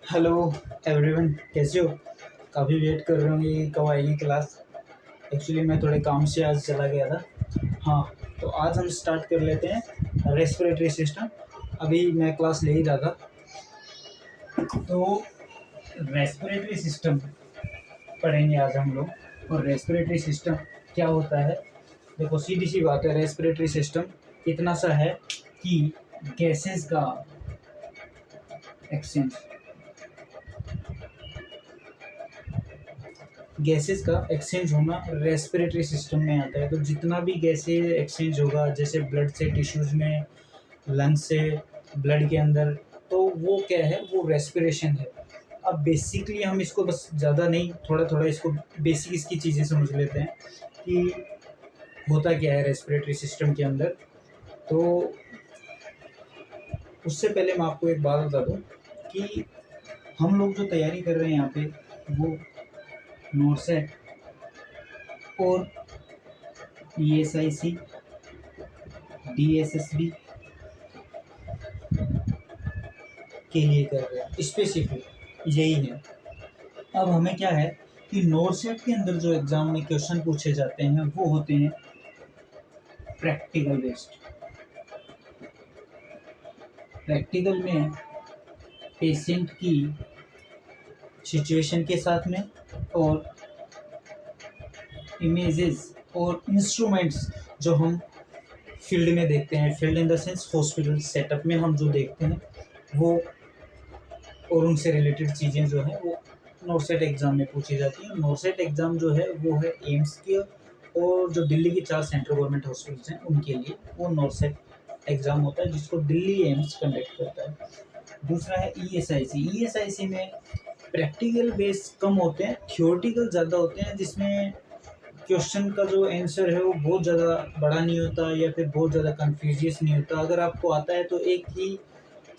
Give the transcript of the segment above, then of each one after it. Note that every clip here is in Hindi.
हेलो एवरीवन, कैसे हो? काफ़ी वेट कर रहे होंगे कि कब आएगी क्लास। एक्चुअली मैं थोड़े काम से आज चला गया था। हाँ, तो आज हम स्टार्ट कर लेते हैं रेस्पिरेटरी सिस्टम। अभी मैं क्लास ले ही रहा था। तो रेस्पिरेटरी सिस्टम पढ़ेंगे आज हम लोग। और रेस्पिरेटरी सिस्टम क्या होता है? देखो, सीधी सी बात है, रेस्पिरेटरी सिस्टम इतना सा है कि गैसेस का एक्सचेंज गैसेस का एक्सचेंज होना रेस्पिरेटरी सिस्टम में आता है। तो जितना भी गैसेज एक्सचेंज होगा, जैसे ब्लड से टिश्यूज़ में, लंग्स से ब्लड के अंदर, तो वो क्या है, वो रेस्पिरेशन है। अब बेसिकली हम इसको बस ज़्यादा नहीं, थोड़ा-थोड़ा इसको बेसिक इसकी चीज़ें समझ लेते हैं कि होता क्या है रेस्पिरेटरी सिस्टम के अंदर। तो उससे पहले मैं आपको एक बात बता दूँ कि हम लोग जो तैयारी कर रहे हैं यहाँ पे, वो नॉर्सेट और ईएसआईसी, डीएसएसबी के लिए कर रहे हैं, स्पेसिफिक यही है। अब हमें क्या है कि नॉर्सेट के अंदर जो एग्ज़ाम में क्वेश्चन पूछे जाते हैं वो होते हैं प्रैक्टिकल बेस्ड। प्रैक्टिकल में पेशेंट की सिचुएशन के साथ में, और इमेजेस और इंस्ट्रूमेंट्स जो हम फील्ड में देखते हैं, field in the sense hospital setup में हम जो देखते हैं वो, और उनसे रिलेटेड चीज़ें जो हैं वो नॉर्सेट एग्ज़ाम में पूछी जाती हैं। नॉर्सेट एग्ज़ाम जो है वो है एम्स के, और जो दिल्ली की 4 सेंट्रल गवर्नमेंट हॉस्पिटल्स हैं उनके लिए वो नॉर्सेट एग्ज़ाम होता है, जिसको दिल्ली एम्स कंडक्ट करता है। दूसरा है ईएसआईसी। ईएसआईसी में प्रैक्टिकल बेस कम होते हैं, थ्योरेटिकल ज़्यादा होते हैं, जिसमें क्वेश्चन का जो आंसर है वो बहुत ज़्यादा बड़ा नहीं होता या फिर बहुत ज़्यादा कन्फ्यूजियस नहीं होता। अगर आपको आता है तो एक ही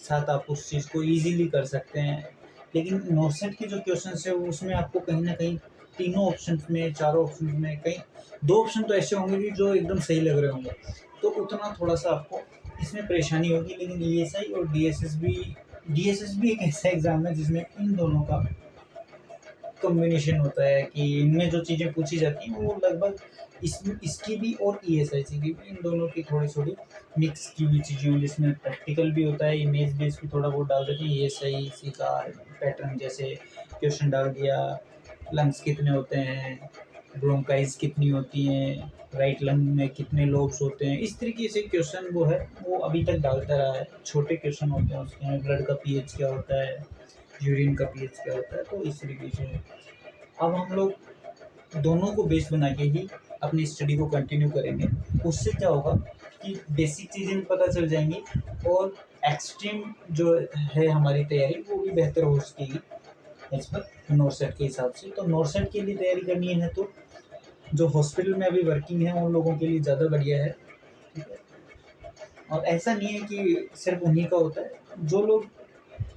साथ आप उस चीज़ को ईज़िली कर सकते हैं। लेकिन नॉर्सेट के जो क्वेश्चंस है वो, उसमें आपको कहीं न कहीं तीनों ऑप्शंस में, चारों ऑप्शंस में कहीं 2 ऑप्शन तो ऐसे होंगे कि जो एकदम सही लग रहे होंगे। तो उतना थोड़ा-सा आपको इसमें परेशानी होगी। लेकिन ईएसआई और डीएसएसबी एक ऐसा एग्ज़ाम है जिसमें इन दोनों का कॉम्बिनेशन होता है कि इनमें जो चीज़ें पूछी जाती हैं वो लगभग इसकी भी और ईएसआईसी की भी, इन दोनों की थोड़ी-थोड़ी मिक्स की हुई चीज़ें हैं, जिसमें प्रैक्टिकल भी होता है, इमेज बेस भी थोड़ा बहुत डाल देते हैं। ईएसआईसी का पैटर्न जैसे क्वेश्चन डाल दिया, लंग्स कितने होते हैं, ब्रोंकाइज़ कितनी होती हैं, राइट लंग में कितने लोब्स होते हैं, इस तरीके से क्वेश्चन वो है वो अभी तक डालता रहा है। छोटे क्वेश्चन होते हैं उसके, ब्लड का पीएच क्या होता है, यूरिन का पीएच क्या होता है, तो इस तरीके से। अब हम लोग दोनों को बेस बना के ही अपनी स्टडी को कंटिन्यू करेंगे। उससे क्या होगा कि बेसिक चीज़ें भी पता चल जाएँगी, और एक्सट्रीम जो है हमारी तैयारी वो भी बेहतर हो सकेगी एज़ पर नॉर्सेट के हिसाब से। तो नॉर्सेट के लिए तैयारी करनी है तो जो हॉस्पिटल में अभी वर्किंग है उन लोगों के लिए ज़्यादा बढ़िया है, ठीक है? और ऐसा नहीं है कि सिर्फ़ उन्हीं का होता है। जो लोग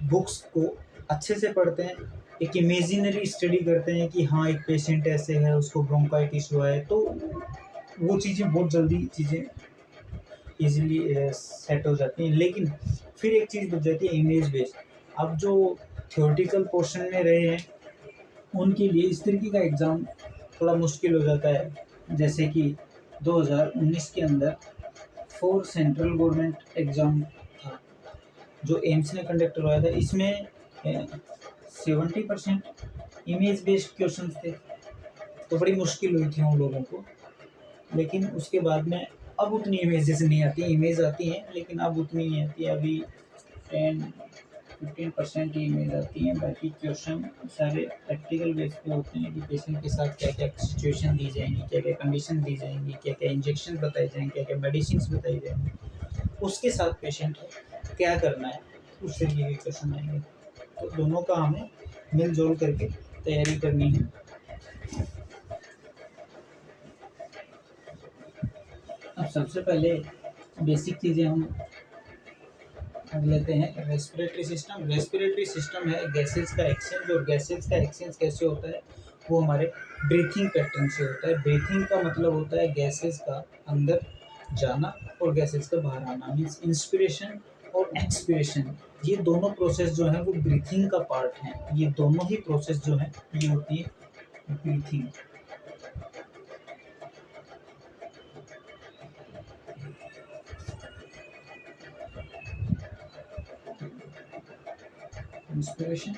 बुक्स को अच्छे से पढ़ते हैं, एक इमेजिनरी स्टडी करते हैं कि हाँ, एक पेशेंट ऐसे है, उसको ब्रोंकाइटिस हुआ है, तो वो चीज़ें बहुत जल्दी चीज़ें ईज़िली सेट हो जाती हैं। लेकिन फिर एक चीज़ बच जाती है इमेज बेस्ड। अब जो थ्योरेटिकल पोर्शन में रहे हैं, उनके लिए इस तरीके का एग्ज़ाम थोड़ा मुश्किल हो जाता है। जैसे कि 2019 के अंदर 4 सेंट्रल गवर्नमेंट एग्ज़ाम था, जो एम्स ने कंडक्ट करवाया था। इसमें 70% इमेज बेस्ड क्वेश्चंस थे, तो बड़ी मुश्किल हुई थी उन लोगों को। लेकिन उसके बाद में अब उतनी इमेजेस नहीं आती हैं, इमेज आती हैं लेकिन अब उतनी नहीं आती है। अभी 10-15% ही इमेज आती हैं, बाकी क्वेश्चन सारे प्रैक्टिकल बेस पे होते हैं कि पेशेंट के साथ क्या-क्या सिचुएशन दी जाएँगी, क्या-क्या कंडीशन दी जाएँगी, क्या-क्या इंजेक्शन बताए जाएँगे, क्या-क्या मेडिसिन्स बताई जाएँगी। उसके साथ पेशेंट है, क्या करना है, उससे रिलेटेड क्वेश्चन आएँगे। तो दोनों का हमें मिल-जुल करके तैयारी करनी है। अब सबसे पहले बेसिक चीज़ें हम पढ़ लेते हैं। रेस्पिरेटरी सिस्टम है गैसेज़ का एक्सचेंज, और गैसेज़ का एक्सचेंज कैसे होता है, वो हमारे ब्रीथिंग पैटर्न से होता है। ब्रीथिंग का मतलब होता है गैसेज़ का अंदर जाना और गैसेज़ का बाहर आना, मीन्स इंस्पिरेशन और एक्सपिरेशन, ये दोनों प्रोसेस जो है वो ब्रीथिंग का पार्ट है। ये दोनों ही प्रोसेस जो है ये होती है ब्रीथिंग। इंस्पिरेशन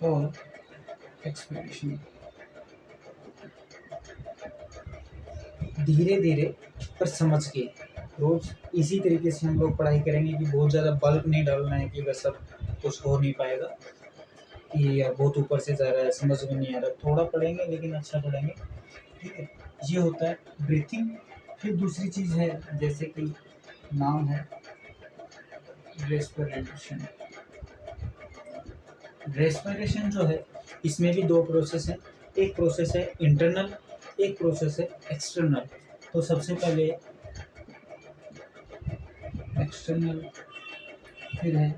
और एक्सपिरेशन। धीरे धीरे पर समझ के, रोज इसी तरीके से हम लोग पढ़ाई करेंगे कि बहुत ज़्यादा बल्क नहीं डालना है कि बस सब कुछ हो नहीं पाएगा, कि यार बहुत ऊपर से जा रहा है समझ में नहीं आ रहा। थोड़ा पढ़ेंगे लेकिन अच्छा पढ़ेंगे, ठीक है। ये होता है ब्रीथिंग। फिर दूसरी चीज़ है जैसे कि नाम है रेस्पिरेशन। रेस्पिरेशन जो है इसमें भी दो प्रोसेस है, एक प्रोसेस है इंटरनल, एक प्रोसेस है एक्सटर्नल। तो सबसे पहले एक्सटर्नल, फिर है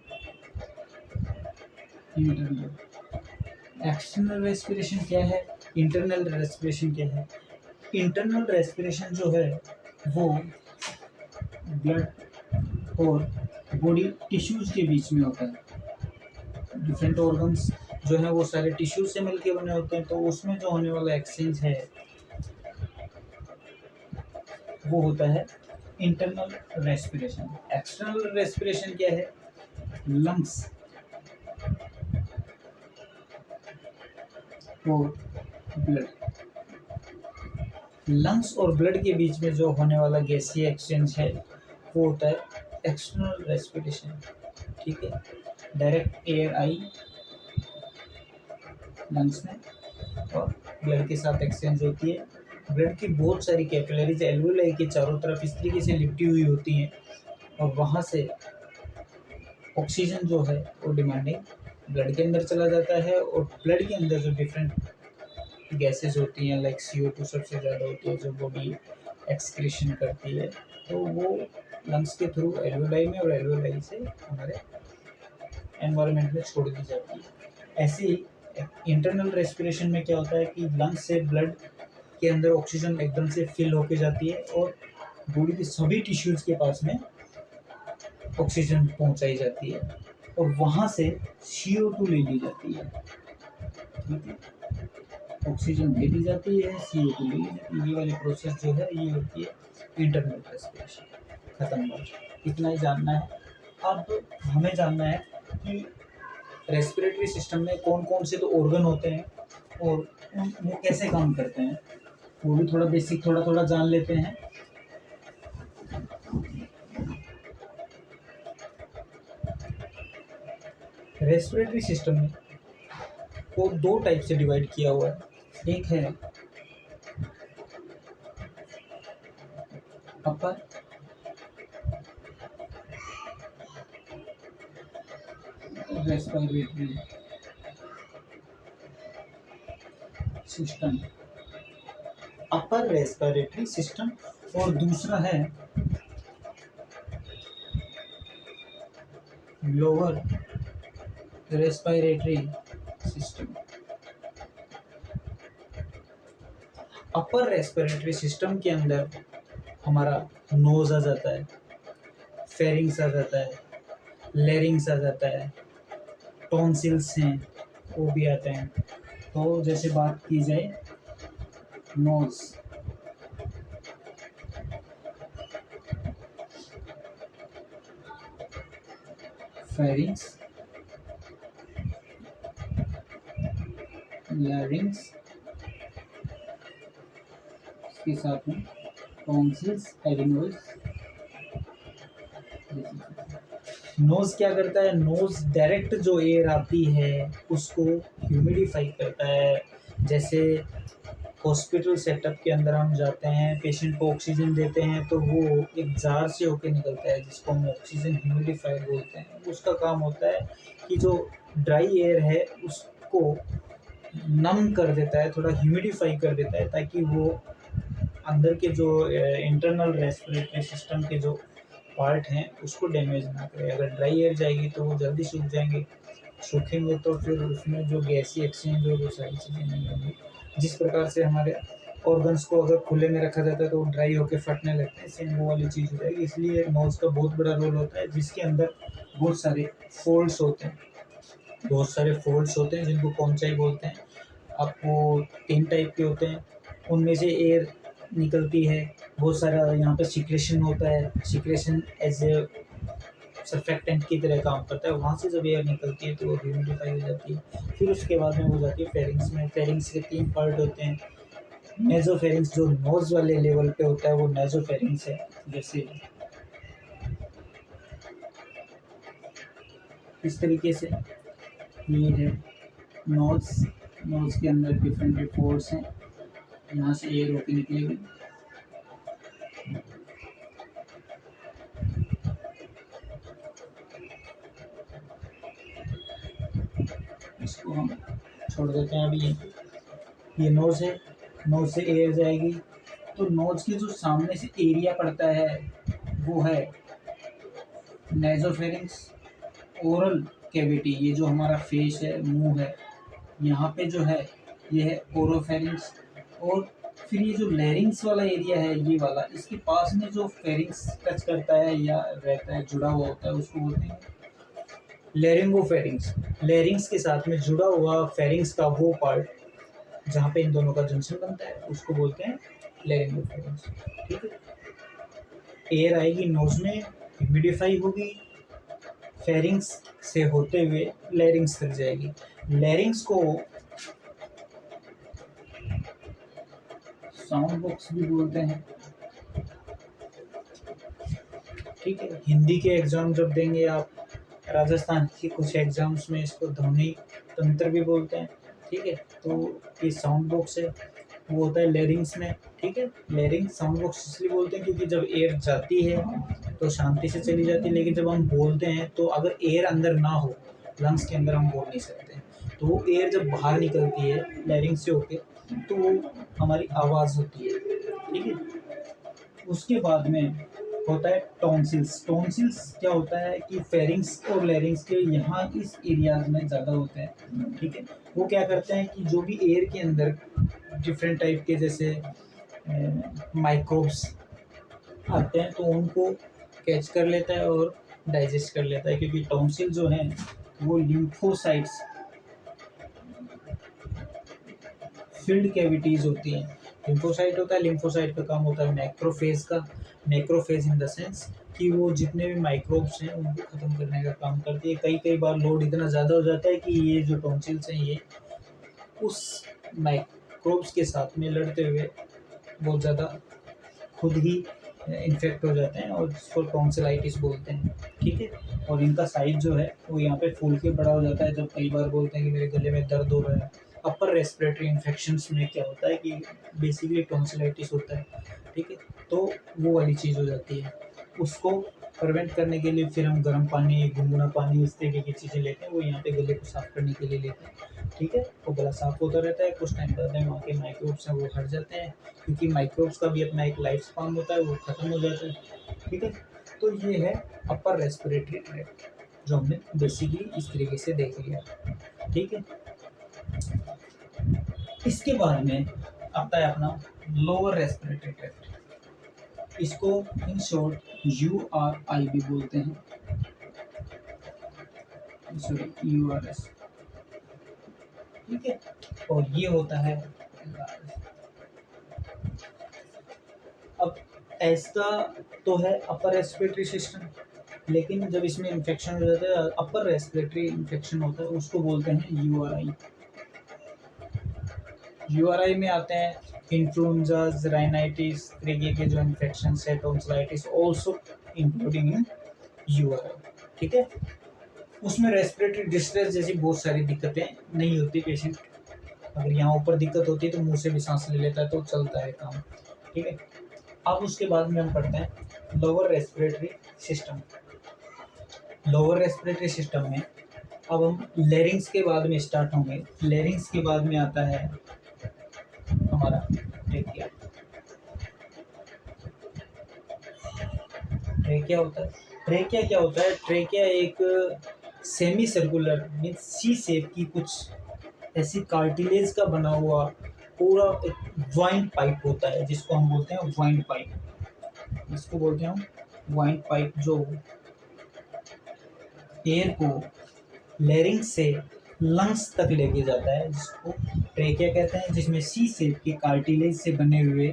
इंटरनल। एक्सटर्नल रेस्पिरेशन क्या है, इंटरनल रेस्पिरेशन क्या है। इंटरनल रेस्पिरेशन जो है वो ब्लड और बॉडी टिश्यूज के बीच में होता है। डिफरेंट ऑर्गन्स जो है वो सारे टिश्यू से मिलके बने होते हैं, तो उसमें जो होने वाला एक्सचेंज है वो होता है इंटरनल रेस्पिरेशन। एक्सटर्नल रेस्पिरेशन क्या है, लंग्स और ब्लड। लंग्स और ब्लड के बीच में जो होने वाला गैसीय एक्सचेंज है वो होता है एक्सटर्नल रेस्पिरेशन, ठीक है। डायरेक्ट एयर आई लंग्स में और ब्लड के साथ एक्सचेंज होती है। ब्लड की बहुत सारी कैपिलरीज एल्वेओलाई के चारों तरफ इस तरीके से लिपटी हुई होती हैं और वहाँ से ऑक्सीजन जो है वो डिमांडिंग ब्लड के अंदर चला जाता है। और ब्लड के अंदर जो डिफरेंट गैसेस होती हैं लाइक CO2 सबसे ज़्यादा होती है जो बॉडी एक्सक्रीशन करती है, तो वो लंग्स के थ्रू एल्वेओलाई में और एल्वेओलाई से हमारे एनवायरनमेंट में छोड़ दी जाती है। ऐसे ही इंटरनल रेस्पिरेशन में क्या होता है कि लंग्स से ब्लड के अंदर ऑक्सीजन एकदम से फिल होके जाती है और बॉडी के सभी टिश्यूज़ के पास में ऑक्सीजन पहुंचाई जाती है और वहाँ से CO2 ले ली जाती है, ठीक है। ऑक्सीजन दे दी जाती है, CO2 ले ली जाती है। ये वाली प्रोसेस जो है ये होती है इंटरनल रेस्पिरेशन। खत्म बात, इतना ही जानना है। अब हमें जानना है कि रेस्पिरेटरी सिस्टम में कौन कौन से तो ऑर्गन होते हैं और वो कैसे काम करते हैं, वो भी थोड़ा बेसिक थोड़ा थोड़ा जान लेते हैं। रेस्पिरेटरी सिस्टम में को दो टाइप से डिवाइड किया हुआ है। एक है upper respiratory system, upper respiratory system, और दूसरा है lower respiratory system. Upper respiratory system के अंदर हमारा नोज आ जाता है, फेरिंग्स आ जाता है, लेरिंग्स आ जाता है, टॉन्सिल्स हैं वो भी आते हैं। तो जैसे बात की जाए नोज, फेरिंग्स, लैरिंग्स, इसके साथ में टॉन्सिल्स, एडिनोइड्स। नोज क्या करता है, नोज डायरेक्ट जो एयर आती है उसको ह्यूमिडिफाई करता है। जैसे हॉस्पिटल सेटअप के अंदर हम जाते हैं, पेशेंट को ऑक्सीजन देते हैं तो वो एक जार से होके निकलता है जिसको हम ऑक्सीजन ह्यूमिडिफायर बोलते हैं। उसका काम होता है कि जो ड्राई एयर है उसको नम कर देता है, थोड़ा ह्यूमिडिफाई कर देता है ताकि वो अंदर के जो इंटरनल रेस्पिरेटरी सिस्टम के जो पार्ट हैं उसको डैमेज ना करे। अगर ड्राई एयर जाएगी तो वो जल्दी सूख जाएंगे, सूखेंगे तो फिर उसमें जो गैसी एक्सचेंज हो वो सारी चीज़ें नहीं होंगी। जिस प्रकार से हमारे ऑर्गन्स को अगर खुले में रखा जाता है तो ड्राई होकर फटने लगते हैं, सेम वो वाली चीज़ हो जाएगी। इसलिए नोज़ का बहुत बड़ा रोल होता है, जिसके अंदर बहुत सारे फोल्ड्स होते हैं, बहुत सारे फोल्ड्स होते हैं जिनको कॉन्चाई बोलते हैं। आपको 3 टाइप के होते हैं, उनमें से एयर निकलती है, बहुत सारा यहाँ पे सिक्रेशन होता है, सिक्रेशन एज ए सर्फेक्टेंट की तरह काम करता है। वहाँ से जब एयर निकलती है तो वो ह्यूमिडिफाई हो जाती है। फिर उसके बाद में हो जाती है फेरिंग्स में। फेरिंग्स के 3 पार्ट होते हैं। नेज़ोफेरिंग्स जो नोज़ वाले लेवल पे होता है वो नेज़ोफेरिंग्स है। जैसे इस तरीके से ये है नोज़, नोज़ के अंदर डिफरेंट पोर्स हैं, यहाँ से एयर होकर निकलेगी। इसको हम छोड़ देते हैं अभी। ये नोज़ है, नोज़ से एयर जाएगी तो नोज़ के जो सामने से एरिया पड़ता है वो है नेज़ोफेरिंग्स। ओरल कैविटी, ये जो हमारा फेस है, मुंह है, यहाँ पे जो है ये है ओरोफेरिंग्स। और फिर ये जो लैरिंग्स वाला एरिया है ये वाला, इसके पास में जो फेरिंग्स टच करता है या रहता है, जुड़ा हुआ होता है, उसको बोलते हैं लैरिंगोफेरिंग्स। लैरिंग्स के साथ में जुड़ा हुआ फेरिंग्स का वो पार्ट जहाँ पे इन दोनों का जंक्शन बनता है उसको बोलते हैं लैरिंगोफेरिंग्स। ठीक है, एयर आएगी नोज में, ह्यूमिडिफाई होगी, फेरिंग्स से होते हुए लैरिंग्स तक जाएगी। लैरिंग्स को साउंड बॉक्स भी बोलते हैं। ठीक है, हिंदी के एग्जाम जब देंगे आप, राजस्थान के कुछ एग्जाम्स में इसको ध्वनि तंत्र भी बोलते हैं। ठीक है, तो ये साउंड बॉक्स है, वो होता है लैरिंग्स में। ठीक है, लैरिंग साउंड बॉक्स इसलिए बोलते हैं क्योंकि जब एयर जाती है तो शांति से चली जाती है, लेकिन जब हम बोलते हैं तो अगर एयर अंदर ना हो, लंग्स के अंदर, हम बोल नहीं सकते। तो वो एयर जब बाहर निकलती है लैरिंग से होके तो वो हमारी आवाज़ होती है। ठीक है, उसके बाद में होता है टॉन्सिल्स। टॉन्सिल्स क्या होता है कि फेरिंग्स और लैरिंग्स के यहाँ इस एरियाज में ज़्यादा होते हैं। ठीक है, वो क्या करते हैं कि जो भी एयर के अंदर डिफरेंट टाइप के जैसे माइक्रोब्स आते हैं तो उनको कैच कर लेता है और डाइजेस्ट कर लेता है, क्योंकि टॉन्सिल जो हैं वो लिम्फोसाइट्स फिल्ड कैविटीज़ होती हैं। लिम्फोसाइट होता है, लिम्फोसाइट का काम होता है मैक्रोफेज का। मैक्रोफेज इन द सेंस कि वो जितने भी माइक्रोब्स हैं उनको ख़त्म करने का काम करती है। कई बार लोड इतना ज़्यादा हो जाता है कि ये जो टॉन्सिल्स हैं ये उस माइक्रोब्स के साथ में लड़ते हुए बहुत ज़्यादा खुद ही इन्फेक्ट हो जाते हैं और इसको टॉन्सिलाइटिस बोलते हैं। ठीक है, और इनका साइज जो है वो यहाँ पे फूल के बड़ा हो जाता है। जब कई बार बोलते हैं कि मेरे गले में दर्द हो रहा है, अपर रेस्पिरेटरी इन्फेक्शंस में क्या होता है कि बेसिकली टॉन्सिलाइटिस होता है। ठीक है, तो वो वाली चीज़ हो जाती है। उसको प्रिवेंट करने के लिए फिर हम गर्म पानी, गुनगुना पानी, इस तरीके की चीज़ें लेते हैं, वो यहाँ पे गले को साफ़ करने के लिए लेते हैं। ठीक है, वो गला साफ़ होता रहता है, कुछ टाइम बाद में वहाँ के माइक्रोब्स हैं वो हट जाते हैं, क्योंकि माइक्रोब्स का भी अपना एक लाइफ स्पान होता है, वो ख़त्म हो जाता है। ठीक है, तो ये है अपर रेस्पिरेटरी ट्रैक्ट जो हमने बेसिकली इस तरीके से देख लिया। ठीक है, इसके बाद में आता है अपना लोअर रेस्पिरेटरी ट्रैक्ट। इसको इन शॉर्ट URI भी बोलते हैं, सॉरी URS। ठीक है, और ये होता है अब ऐसा तो है अपर रेस्पिरेटरी सिस्टम, लेकिन जब इसमें इन्फेक्शन हो जाता है, अपर रेस्पिरेटरी इन्फेक्शन होता है, उसको बोलते हैं URI। URI में आते हैं इन्फ्लुएंजाज, राइनाइटिस तरीके के जो इन्फेक्शन है, tonsillitis also including in URI। ठीक है, उसमें रेस्पिरेटरी डिस्ट्रेस जैसी बहुत सारी दिक्कतें नहीं होती। पेशेंट अगर यहाँ ऊपर दिक्कत होती है तो मुंह से भी सांस ले लेता है, तो चलता है काम। ठीक है, अब उसके बाद में हम पढ़ते हैं lower respiratory system. Lower respiratory system में अब हम लैरिंग्स के बाद में स्टार्ट होंगे। लैरिंग्स के बाद में आता है हमारा ट्रेकिया। ट्रेकिया होता है, ट्रेकिया क्या होता है? ट्रेकिया एक सेमी सर्कुलर मीन्स सी शेप की कुछ ऐसी कार्टिलेज का बना हुआ पूरा एक वाइंड पाइप होता है जिसको हम बोलते हैं वाइंड पाइप, इसको बोलते हैं हम वाइंड पाइप, जो एयर को लैरिंग्स से लंग्स तक लेके जाता है, जिसको ट्रेकिया कहते हैं, जिसमें सी शेप के कार्टिलेज से बने हुए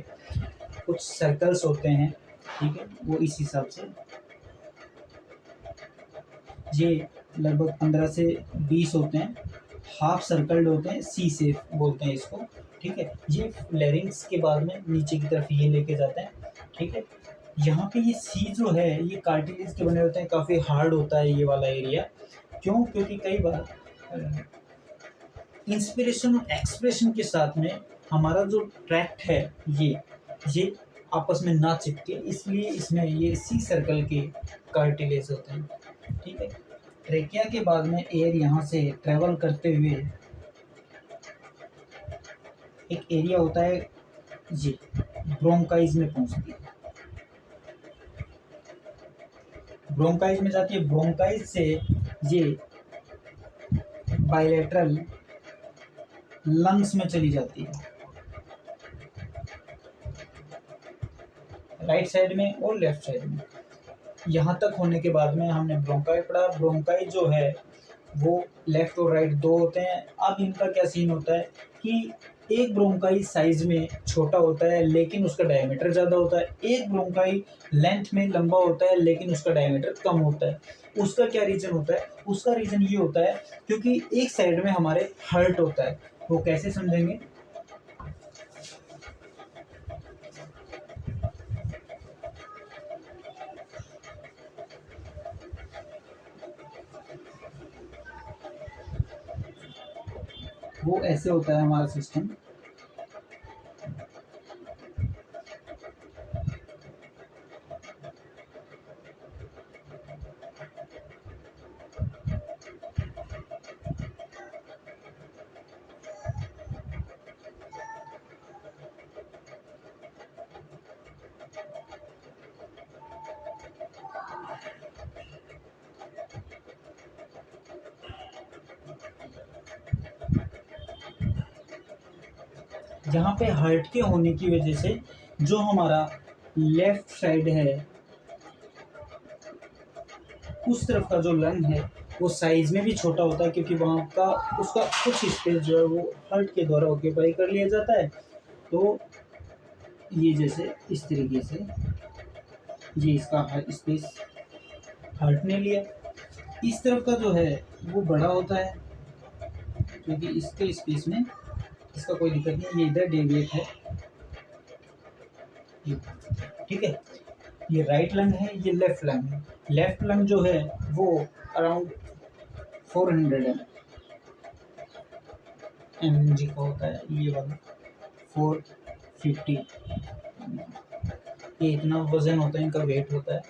कुछ सर्कल्स होते हैं, ठीक है, वो इस हिसाब से ये लगभग 15 से 20 होते हैं, हाफ सर्कल्ड होते हैं, सी शेप बोलते हैं इसको, ठीक है। ये लैरिंग्स के बाद में नीचे की तरफ ये लेके जाते हैं, ठीक है। यहाँ पे ये सी जो है ये कार्टिलेज के बने होते हैं, काफ़ी हार्ड होता है ये वाला एरिया। क्यों? क्योंकि कई बार इंस्पिरेशन और एक्सप्रेशन के साथ में हमारा जो ट्रैक्ट है ये आपस में ना चिपके, इसलिए इसमें ये सी सर्कल के कार्टिलेज होते हैं, ठीक है। ट्रेकिया के बाद में एयर यहाँ से ट्रेवल करते हुए एक एरिया होता है ये ब्रोंकाइज में पहुँचती है, ब्रोंकाइज में जाती है, ब्रोंकाइज से ये बायलैटरल लंग्स में चली जाती है, राइट साइड में और लेफ्ट साइड में। यहाँ तक होने के बाद में हमने ब्रोंकाई पढ़ा। ब्रोंकाई जो है वो लेफ्ट और राइट दो होते हैं। अब इनका क्या सीन होता है कि एक ब्रोंकाई साइज में छोटा होता है लेकिन उसका डायमीटर ज़्यादा होता है, एक ब्रोंकाई लेंथ में लंबा होता है लेकिन उसका डायमीटर कम होता है। उसका क्या रीज़न होता है? उसका रीज़न ये होता है क्योंकि एक साइड में हमारे हर्ट होता है। वो कैसे समझेंगे? वो ऐसे होता है हमारा सिस्टम, यहाँ पे हार्ट के होने की वजह से जो हमारा लेफ्ट साइड है उस तरफ का जो लंग है वो साइज में भी छोटा होता है, क्योंकि वहाँ का उसका कुछ स्पेस जो है वो हार्ट के द्वारा ऑक्यूपाई कर लिया जाता है। तो ये जैसे इस तरीके से ये इसका स्पेस हार्ट ने लिया। इस तरफ का जो है वो बड़ा होता है क्योंकि इसके स्पेस में इसका कोई दिक्कत नहीं, ये इधर डेविएट है, ठीक है। ये राइट लंग है, ये लेफ्ट लंग है। लेफ्ट लंग जो है वो अराउंड 400 mg का होता है, ये वाला 450, ये इतना वजन होता है, इनका वेट होता है,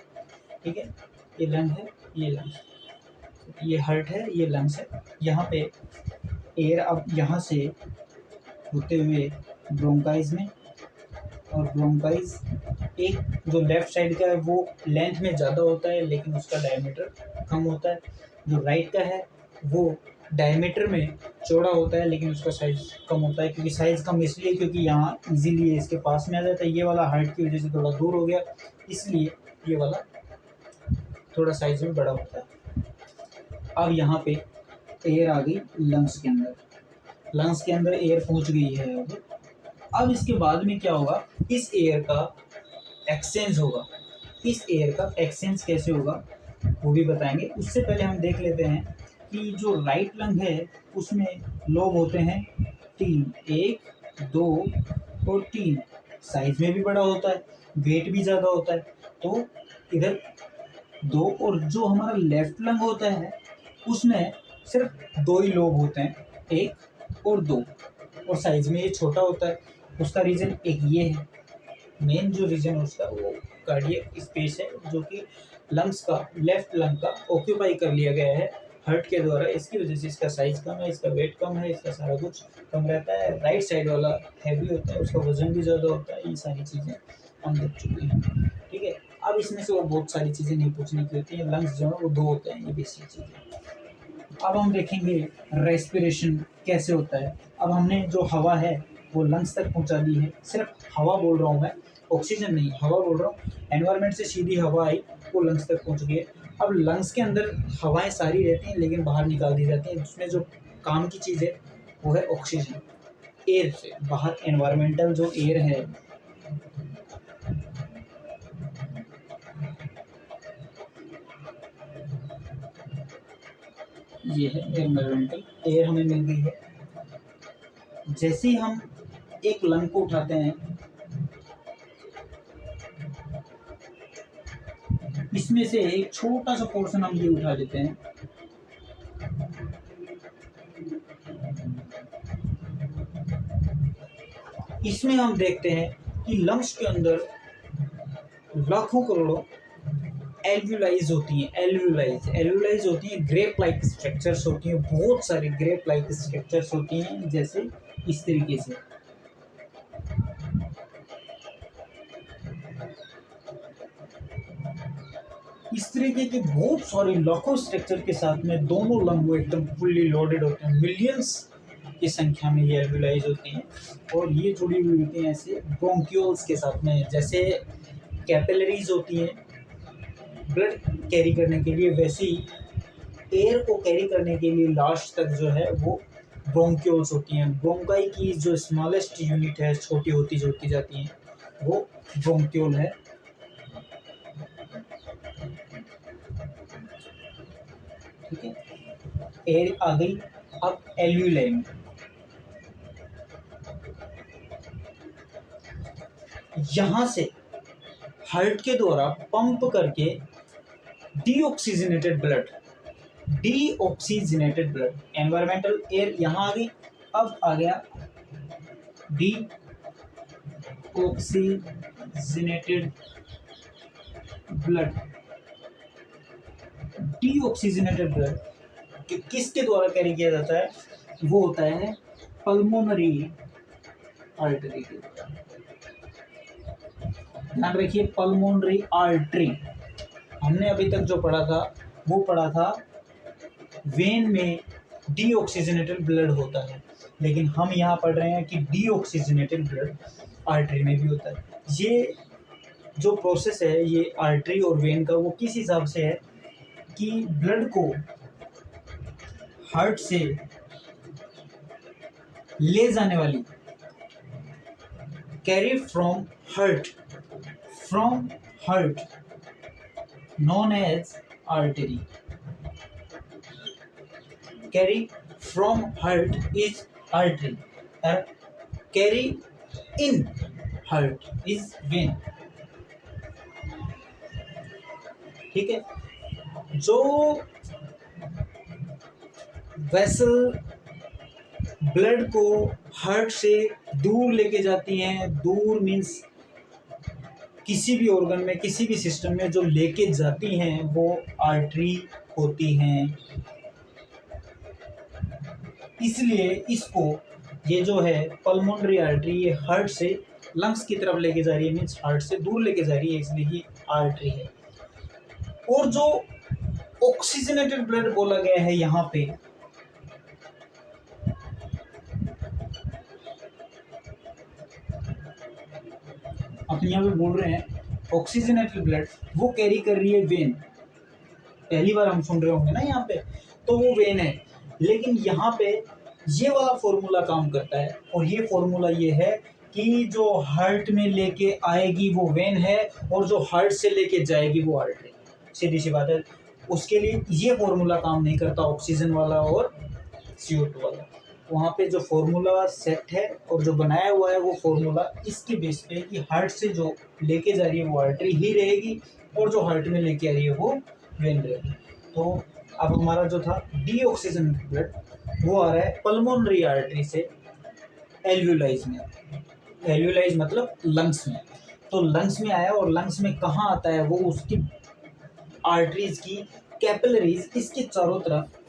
ठीक है। ये लंग है, ये लंग्स, ये हार्ट है, ये लंग्स है। यहाँ पे एयर अब यहाँ से होते हुए ब्रोंकाइज में, और ब्रोंकाइज एक जो लेफ्ट साइड का है वो लेंथ में ज़्यादा होता है लेकिन उसका डायमीटर कम होता है। जो राइट का है वो डायमीटर में चौड़ा होता है लेकिन उसका साइज़ कम होता है। क्योंकि साइज़ कम इसलिए क्योंकि यहाँ इजीली इसके पास में आ जाता है। ये वाला हार्ट की वजह से थोड़ा दूर हो गया, इसलिए ये वाला थोड़ा साइज़ में बड़ा होता है। अब यहाँ पे एयर आ गई लंग्स के अंदर, लंग्स के अंदर एयर पहुँच गई है। अब इसके बाद में क्या होगा? इस एयर का एक्सचेंज होगा। इस एयर का एक्सचेंज कैसे होगा वो भी बताएंगे। उससे पहले हम देख लेते हैं कि जो राइट लंग है उसमें लोब होते हैं 3, 1, 2 और 3। साइज में भी बड़ा होता है, वेट भी ज़्यादा होता है। तो इधर 2, और जो हमारा लेफ्ट लंग होता है उसमें सिर्फ 2 ही लोब होते हैं, 1 और 2, और साइज में ये छोटा होता है। उसका रीज़न एक ये है, मेन जो रीज़न उसका वो कार्डियक स्पेस है जो कि लंग्स का, लेफ्ट लंग का ऑक्यूपाई कर लिया गया है हार्ट के द्वारा। इसकी वजह से इसका साइज़ कम है, इसका वेट कम है, इसका सारा कुछ कम रहता है। राइट साइड वाला हैवी होता है, उसका वजन भी ज़्यादा होता है। ये सारी चीज़ें हम देख चुके हैं, ठीक है। अब इसमें से और बहुत सारी चीज़ें नहीं पूछने की होती हैं। लंग्स जो है वो 2 होते हैं, ये बेसिक चीज़ें। अब हम देखेंगे रेस्पिरेशन कैसे होता है। अब हमने जो हवा है वो लंग्स तक पहुंचा दी है। सिर्फ हवा बोल रहा हूँ मैं, ऑक्सीजन नहीं, हवा बोल रहा हूँ। एनवायरनमेंट से सीधी हवा आई, वो लंग्स तक पहुंच गई है। अब लंग्स के अंदर हवाएं सारी रहती हैं, लेकिन बाहर निकाल दी जाती हैं। उसमें जो काम की चीज़ है वो है ऑक्सीजन। एयर से बाहर एनवायरमेंटल जो एयर है, ये है एनवायरमेंटल एयर, हमें मिल गई है। जैसे ही हम एक लंग को उठाते हैं, इसमें से एक छोटा सा पोर्शन हम ये उठा लेते हैं, इसमें हम देखते हैं कि लंग्स के अंदर लाखों करोड़ों एल्वुलाइज होती हैं। एल्वुलाइज होती हैं, ग्रेप लाइक स्ट्रक्चर्स होती हैं, बहुत सारी ग्रेप लाइक स्ट्रक्चर्स होती हैं, जैसे इस तरीके से। इस तरीके के बहुत सारे लाखों स्ट्रक्चर के साथ में दोनों लंग वो एकदम फुल्ली लोडेड होते हैं। मिलियंस की संख्या में ये एल्वुलाइज होती हैं, और ये जुड़ी हुई होती हैं ऐसे ब्रोंक्यूल्स के साथ में। जैसे कैपिलरीज होती हैं ब्लड कैरी करने के लिए, वैसे ही एयर को कैरी करने के लिए लास्ट तक जो है वो ब्रोंक्यूल्स होती हैं। ब्रोंकाई की जो स्मॉलेस्ट यूनिट है, छोटी होती जाती हैं, वो ब्रोंक्यूल है। ठीक है, एयर आ गई। अब एल्वुलाई में यहाँ से हार्ट के द्वारा पंप करके डीऑक्सीजनेटेड ब्लड, एनवायरमेंटल एयर यहाँ आ गई। अब आ गया डीऑक्सीजनेटेड ब्लड। डीऑक्सीजनेटेड ब्लड किसके द्वारा कैरी किया जाता है? वो होता है पल्मोनरी आर्टरी के द्वारा। ध्यान रखिए, पल्मोनरी आर्टरी। हमने अभी तक जो पढ़ा था वो पढ़ा था वेन में डीऑक्सीजनेटेड ब्लड होता है, लेकिन हम यहाँ पढ़ रहे हैं कि डीऑक्सीजनेटेड ब्लड आर्टरी में भी होता है। ये जो प्रोसेस है ये आर्टरी और वेन का, वो किस हिसाब से है कि ब्लड को हार्ट से ले जाने वाली, carry from heart known as artery. Carry from heart is artery. Carry in heart is vein. ठीक है, जो वेसल ब्लड को हार्ट से दूर लेके जाती हैं, दूर मीन्स किसी भी ऑर्गन में, किसी भी सिस्टम में जो लेके जाती हैं, वो आर्टरी होती हैं। इसलिए इसको, ये जो है पल्मोनरी आर्टरी, ये हार्ट से लंग्स की तरफ लेके जा रही है, मीन्स हार्ट से दूर लेके जा रही है, इसलिए ये आर्टरी है। और जो ऑक्सीजनेटेड ब्लड बोला गया है यहाँ पे, अपने यहाँ पे बोल रहे हैं ऑक्सीजनेटेड ब्लड, वो कैरी कर रही है वेन। पहली बार हम सुन रहे होंगे ना यहाँ पे, तो वो वेन है। लेकिन यहाँ पे ये वाला फॉर्मूला काम करता है, और ये फॉर्मूला ये है कि जो हार्ट में लेके आएगी वो वेन है, और जो हार्ट से लेके जाएगी वो आर्टरी। सीधी सी बात है, उसके लिए ये फॉर्मूला काम नहीं करता, ऑक्सीजन वाला और CO2 वाला। वहाँ पे जो फॉर्मूला सेट है और जो बनाया हुआ है, वो फॉर्मूला इसके बेस पे कि हार्ट से जो लेके जा रही है वो आर्टरी ही रहेगी, और जो हार्ट में लेके आ रही है वो वेन रहेगी। तो अब हमारा जो था डीऑक्सीजन ब्लड, वो आ रहा है पल्मोनरी आर्टरी से एल्वुलाइज में। एल्वुलाइज मतलब लंग्स में। तो लंग्स में आया, और लंग्स में कहाँ आता है वो, उसकी आर्टरीज की कैपिलरीज इसके चारों तरफ,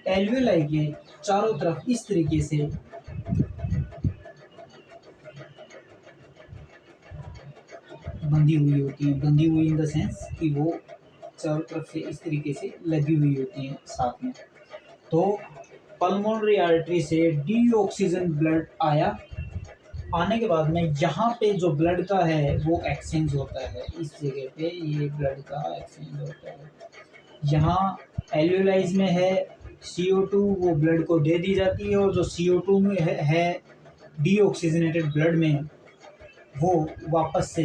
एल्वुलाई के चारों तरफ इस तरीके से बंधी हुई होती हैं। बंधी हुई इन द सेंस कि वो चारों तरफ से इस तरीके से लगी हुई होती हैं साथ में। तो पल्मोनरी आर्टरी से डीऑक्सीजन ब्लड आया, आने के बाद में यहाँ पे जो ब्लड का है वो एक्सचेंज होता है, इस जगह पे ये ब्लड का एक्सचेंज होता है। यहाँ एल्यूलाइज में है CO2, वो ब्लड को दे दी जाती है, और जो CO2 में है डीऑक्सीजनेटेड ब्लड में, वो वापस से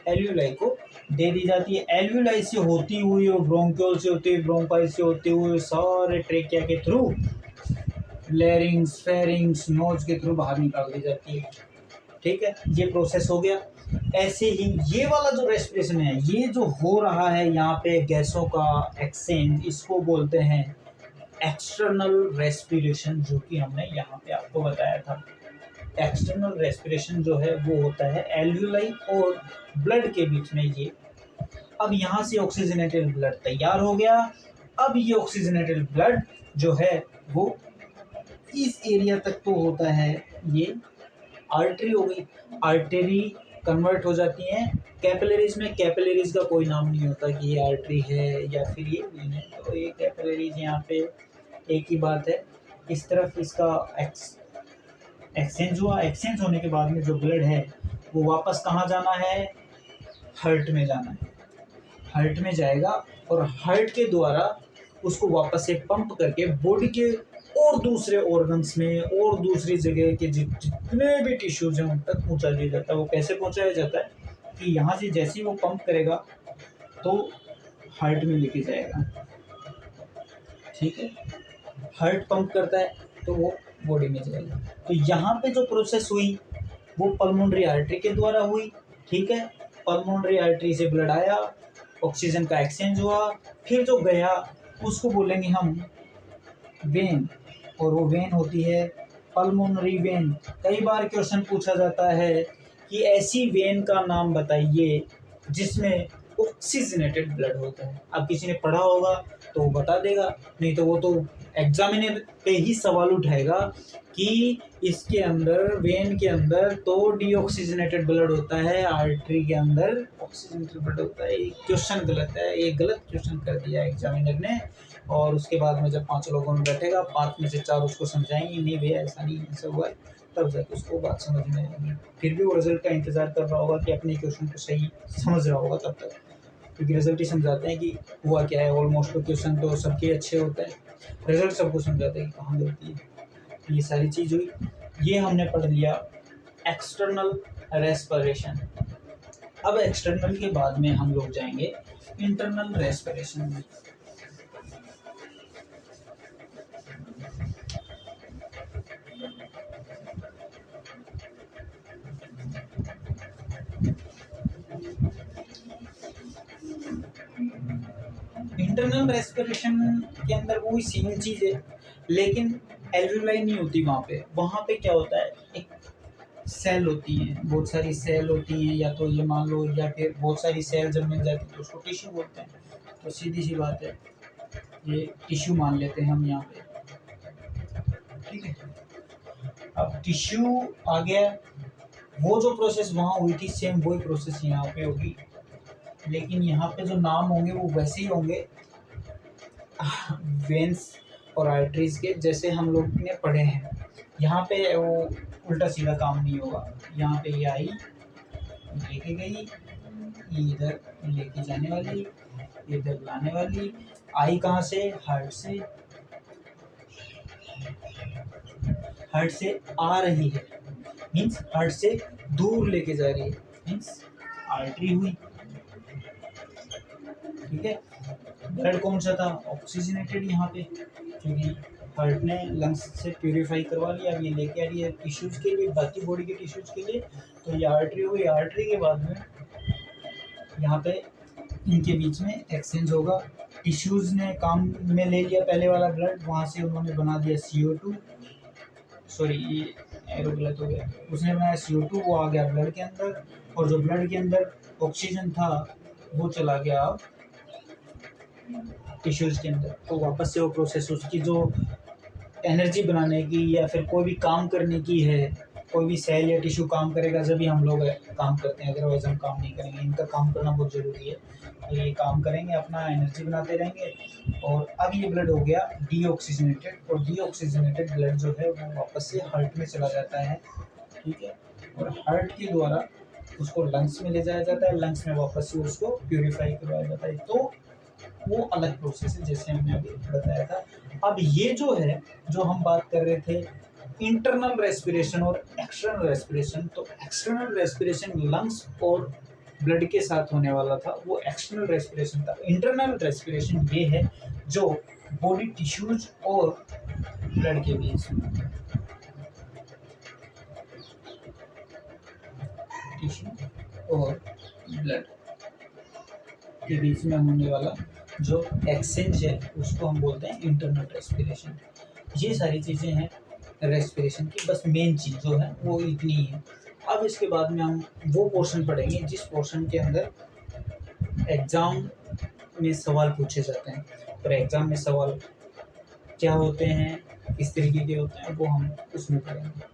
एल्यूलाई को दे दी जाती है। एल्यूलाई से होती हुई और ब्रोंक्योल से होती हुई, ब्रोंकाई से होते हुए सारे ट्रेकिया के थ्रू लैरिंग्स, फेरिंग्स, नोज के थ्रू बाहर निकाल दी जाती है। ठीक है, ये प्रोसेस हो गया। ऐसे ही ये वाला जो रेस्पिरेशन है, ये जो हो रहा है यहाँ पे गैसों का एक्सचेंज, इसको बोलते हैं एक्सटर्नल रेस्पिरेशन, जो कि हमने यहाँ पे आपको बताया था। एक्सटर्नल रेस्पिरेशन जो है वो होता है एल्यूलाई और ब्लड के बीच में ये। अब यहाँ से ऑक्सीजनेटेड ब्लड तैयार हो गया। अब ये ऑक्सीजनेटेड ब्लड जो है वो इस एरिया तक तो होता है, ये आर्टरी हो गई, आर्टरी कन्वर्ट हो जाती हैं कैपिलरीज में। कैपिलरीज का कोई नाम नहीं होता कि ये आर्टरी है या फिर ये वेन है, तो ये कैपिलरीज यहाँ पे एक ही बात है। इस तरफ इसका एक्सचेंज हुआ, एक्सचेंज होने के बाद में जो ब्लड है वो वापस कहाँ जाना है, हार्ट में जाना है। हार्ट में जाएगा और हार्ट के द्वारा उसको वापस से पंप करके बॉडी के और दूसरे ऑर्गन्स में और दूसरी जगह के जितने भी टिश्यूज हैं उन तक पहुँचा दिया जाता है। वो कैसे पहुँचाया जाता है कि यहाँ से जैसे ही वो पंप करेगा तो हार्ट में लेके जाएगा। ठीक है, हार्ट पंप करता है तो वो बॉडी में जाएगा। तो यहाँ पे जो प्रोसेस हुई वो पल्मोनरी आर्टरी के द्वारा हुई। ठीक है, पल्मोनरी आर्टरी से ब्लड आया, ऑक्सीजन का एक्सचेंज हुआ, फिर जो गया उसको बोलेंगे हम वेन, और वो वेन होती है पल्मोनरी वेन। कई बार क्वेश्चन पूछा जाता है कि ऐसी वेन का नाम बताइए जिसमें ऑक्सीजनेटेड ब्लड होता है। अब किसी ने पढ़ा होगा तो वो बता देगा, नहीं तो वो तो एग्जामिनर पे ही सवाल उठाएगा कि इसके अंदर, वेन के अंदर तो डीऑक्सीजनेटेड ब्लड होता है, आर्टरी के अंदर ऑक्सीजनेटेड ब्लड होता है। ये क्वेश्चन गलत है, ये गलत क्वेश्चन कर दिया एग्जामिनर ने। और उसके बाद में जब 5 लोगों में बैठेगा, 5 में से 4 उसको समझाएंगे नहीं भैया ऐसा नहीं, ऐसा हुआ है, तब जाके उसको बात समझ में आएगी। फिर भी वो रिजल्ट का इंतज़ार कर रहा होगा कि अपने क्वेश्चन को सही समझ रहा होगा तब तक, क्योंकि रिजल्ट ही समझाते हैं कि हुआ क्या है। ऑलमोस्ट तो क्वेश्चन तो सबके अच्छे होते हैं, रिजल्ट सबको समझाते हैं कि कहाँ गलती है। ये सारी चीज़ हुई, ये हमने पढ़ लिया एक्सटर्नल रेस्पिरेशन। अब एक्सटर्नल के बाद में हम लोग जाएंगे इंटरनल रेस्पिरेशन में। इंटरनल रेस्पिरेशन के अंदर वही सेम चीज़ है, लेकिन एल्वेओलाई नहीं होती वहाँ पे क्या होता है, एक सेल होती हैं, बहुत सारी सेल होती हैं, या तो ये मान लो, या फिर बहुत सारी सेल जब मिल जाती है तो उसको टिश्यू बोलते हैं। तो सीधी सी बात है, ये टिश्यू मान लेते हैं हम यहाँ पे। ठीक है, अब टिश्यू आ गया, वो जो प्रोसेस वहाँ हुई थी सेम वही प्रोसेस यहाँ पे होगी, लेकिन यहाँ पे जो नाम होंगे वो वैसे ही होंगे वेन्स और आर्टरीज के, जैसे हम लोग ने पढ़े हैं। यहाँ पे वो उल्टा सीधा काम नहीं होगा। यहाँ पे ये आई लेके गई, ये इधर लेके जाने वाली, इधर लाने वाली। आई कहाँ से, हार्ट से, हार्ट से आ रही है मीन्स हार्ट से दूर लेके जा रही है, मीन्स आर्टरी हुई। ठीक है, ब्लड कौन सा था, ऑक्सीजनेटेड यहाँ पे, क्योंकि हार्ट ने लंग्स से प्यूरिफाई करवा लिया। अब ये लेके आ रही है टिश्यूज़ के लिए, बाकी बॉडी के टिश्यूज़ के लिए। तो ये आर्टरी हुई, आर्टरी के बाद में यहाँ पे इनके बीच में एक्सचेंज होगा। टिश्यूज़ ने काम में ले लिया पहले वाला ब्लड, वहाँ से उन्होंने बना दिया CO2, सॉरी ये एरो गलत हो गया, उसने बनाया CO2, वो आ गया ब्लड के अंदर, और जो ब्लड के अंदर ऑक्सीजन था वो चला गया अब टिश्यूज़ के अंदर। तो वापस से वो प्रोसेस, उसकी जो एनर्जी बनाने की या फिर कोई भी काम करने की है, कोई भी सेल या टिश्यू काम करेगा जब भी हम लोग काम करते हैं, अदरवाइज हम काम नहीं करेंगे। इनका काम करना बहुत ज़रूरी है, तो ये काम करेंगे, अपना एनर्जी बनाते रहेंगे। और अब ये ब्लड हो गया डीऑक्सीजनेटेड, और डीऑक्सीजनेटेड ब्लड जो है वो वापस से हार्ट में चला जाता है। ठीक है, और हार्ट के द्वारा उसको लंग्स में ले जाया जाता है, लंग्स में वापस से उसको प्यूरिफाई करवाया जाता है। तो वो अलग प्रोसेस है जैसे हमने अभी बताया था। अब ये जो है, जो हम बात कर रहे थे इंटरनल रेस्पिरेशन और एक्सटर्नल रेस्पिरेशन, तो एक्सटर्नल रेस्पिरेशन लंग्स और ब्लड के साथ होने वाला था, वो एक्सटर्नल रेस्पिरेशन था। इंटरनल रेस्पिरेशन ये है जो बॉडी टिश्यूज और ब्लड के बीच में, टिश्यू और ब्लड के बीच में होने वाला जो एक्सचेंज है उसको हम बोलते हैं इंटरनल रेस्पिरेशन। ये सारी चीज़ें हैं रेस्पिरेशन की, बस मेन चीज़ जो है वो इतनी ही है। अब इसके बाद में हम वो पोर्शन पढ़ेंगे जिस पोर्शन के अंदर एग्ज़ाम में सवाल पूछे जाते हैं, और एग्ज़ाम में सवाल क्या होते हैं, किस तरीके के होते हैं, वो हम उसमें पढ़ेंगे।